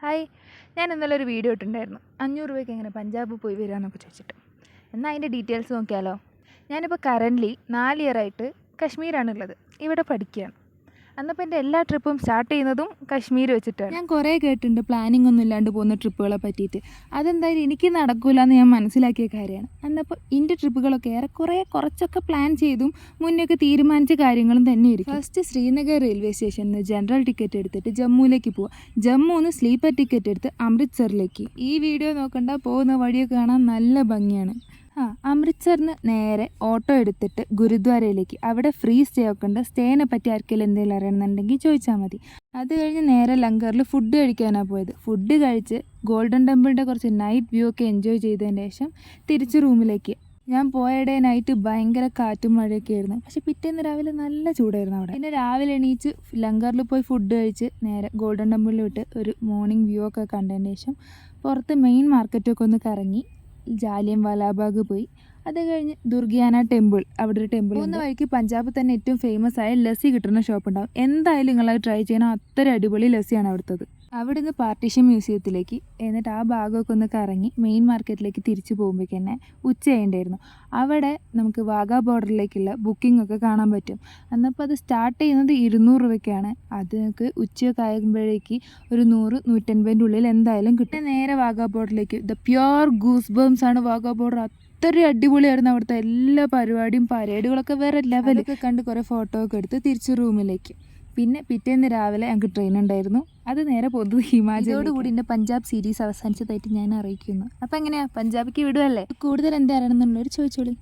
Hi, ഞാൻ ഇന്നലെ ഒരു വീഡിയോ ഇട്ടിട്ടുണ്ടായിരുന്നു 500 രൂപയ്ക്ക് എങ്ങനെ പഞ്ചാബ് പോയി വരികയെന്നൊക്കെ ചോദിച്ചിട്ട്. എന്നാൽ അതിൻ്റെ ഡീറ്റെയിൽസ് നോക്കിയാലോ. ഞാനിപ്പോൾ കറൻ്റ്ലി 4 ഇയറായിട്ട് കശ്മീരാണുള്ളത്, ഇവിടെ പഠിക്കുകയാണ്. അന്നപ്പോൾ എൻ്റെ എല്ലാ ട്രിപ്പും സ്റ്റാർട്ട് ചെയ്യുന്നതും കശ്മീർ വെച്ചിട്ടാണ്. ഞാൻ കുറേ കേട്ടിട്ടുണ്ട് പ്ലാനിങ് ഒന്നും ഇല്ലാണ്ട് പോകുന്ന ട്രിപ്പുകളെ പറ്റിയിട്ട്. അതെന്തായാലും എനിക്ക് നടക്കില്ല എന്ന് ഞാൻ മനസ്സിലാക്കിയ കാര്യമാണ്. അന്നപ്പോൾ എൻ്റെ ട്രിപ്പുകളൊക്കെ കുറച്ചൊക്കെ പ്ലാൻ ചെയ്തും മുന്നൊക്കെ തീരുമാനിച്ച കാര്യങ്ങളും തന്നെയായിരിക്കും. ഫസ്റ്റ് ശ്രീനഗർ റെയിൽവേ സ്റ്റേഷനിൽ നിന്ന് ജനറൽ ടിക്കറ്റ് എടുത്തിട്ട് ജമ്മുവിലേക്ക് പോവുക. ജമ്മുന്ന് സ്ലീപ്പർ ടിക്കറ്റ് എടുത്ത് അമൃത്സറിലേക്ക്. ഈ വീഡിയോ നോക്കണ്ട, പോകുന്ന വഴിയൊക്കെ കാണാൻ നല്ല ഭംഗിയാണ്. അമൃത്സറിന് നേരെ ഓട്ടോ എടുത്തിട്ട് ഗുരുദ്വാരയിലേക്ക്. അവിടെ ഫ്രീ സ്റ്റേ ഒക്കെ ഉണ്ട്. സ്റ്റേനെ പറ്റി ആർക്കെങ്കിലും എന്തെങ്കിലും അറിയണമെന്നുണ്ടെങ്കിൽ ചോദിച്ചാൽ മതി. അത് കഴിഞ്ഞ് നേരെ ലങ്കറിൽ ഫുഡ് കഴിക്കാനാണ് പോയത്. ഫുഡ് കഴിച്ച് ഗോൾഡൻ ടെമ്പിളിൻ്റെ കുറച്ച് നൈറ്റ് വ്യൂ ഒക്കെ എൻജോയ് ചെയ്തതിന് ശേഷം തിരിച്ച് റൂമിലേക്ക്. ഞാൻ പോയടെ നൈറ്റ് ഭയങ്കര കാറ്റും മഴയൊക്കെ ആയിരുന്നു. പക്ഷെ പിറ്റേന്ന് രാവിലെ നല്ല ചൂടായിരുന്നു അവിടെ. പിന്നെ രാവിലെ എണീച്ച് ലങ്കറിൽ പോയി ഫുഡ് കഴിച്ച് നേരെ ഗോൾഡൻ ടെമ്പിളിൽ വിട്ട് ഒരു മോർണിംഗ് വ്യൂ ഒക്കെ കണ്ടതിന് ശേഷം പുറത്ത് മെയിൻ മാർക്കറ്റൊക്കെ ഒന്ന് കറങ്ങി ജാലിയൻ വാലാബാഗ് പോയി. അത് കഴിഞ്ഞ് ദുർഗിയാന ടെമ്പിൾ, അവിടെ ഒരു ടെമ്പിൾ. പോകുന്ന വഴിക്ക് പഞ്ചാബിൽ തന്നെ ഏറ്റവും ഫേമസ് ആയ ലസ്സി കിട്ടുന്ന ഷോപ്പ് ഉണ്ടാവും. എന്തായാലും നിങ്ങളത് ട്രൈ ചെയ്യണം. അത്ര അടിപൊളി ലസ്സിയാണ് അവിടുത്തത്. അവിടെ നിന്ന് പാർട്ടീഷൻ മ്യൂസിയത്തിലേക്ക്, എന്നിട്ട് ആ ഭാഗമൊക്കെ ഒന്ന് കറങ്ങി മെയിൻ മാർക്കറ്റിലേക്ക് തിരിച്ചു പോകുമ്പോഴേക്ക് തന്നെ ഉച്ചയായിട്ടുണ്ടായിരുന്നു. അവിടെ നമുക്ക് വാഗാ ബോർഡറിലേക്കുള്ള ബുക്കിംഗ് ഒക്കെ കാണാൻ പറ്റും. അന്നപ്പോൾ അത് സ്റ്റാർട്ട് ചെയ്യുന്നത് 200 രൂപയ്ക്കാണ്. അത് നമുക്ക് ഉച്ചയൊക്കെ ആകുമ്പോഴേക്ക് ഒരു 100-150 ഉള്ളിൽ എന്തായാലും കിട്ടും. നേരെ വാഗാ ബോർഡറിലേക്ക്. ദ പ്യുവർ ഗൂസ് ബംസ് ആണ് വാഗാ ബോർഡർ. അത്രയും അടിപൊളിയായിരുന്നു അവിടുത്തെ എല്ലാ പരിപാടിയും. പരേഡുകളൊക്കെ വേറെ ലെവലൊക്കെ കണ്ട് കുറേ ഫോട്ടോ ഒക്കെ എടുത്ത് തിരിച്ച് റൂമിലേക്ക്. പിന്നെ പിറ്റേന്ന് രാവിലെ ഞങ്ങൾക്ക് ട്രെയിൻ ഉണ്ടായിരുന്നു. അത് നേരെ പോകുന്നത് ഹിമാചലോടുകൂടി എൻ്റെ പഞ്ചാബ് സീരീസ് അവസാനിച്ചതായിട്ട് ഞാൻ അറിയിക്കുന്നു. അപ്പോൾ എങ്ങനെയാണ്, പഞ്ചാബിക്ക് വിടുവല്ലേ? കൂടുതൽ എന്താ അറിയണമെന്നുള്ളവർ ചോദിച്ചോളി.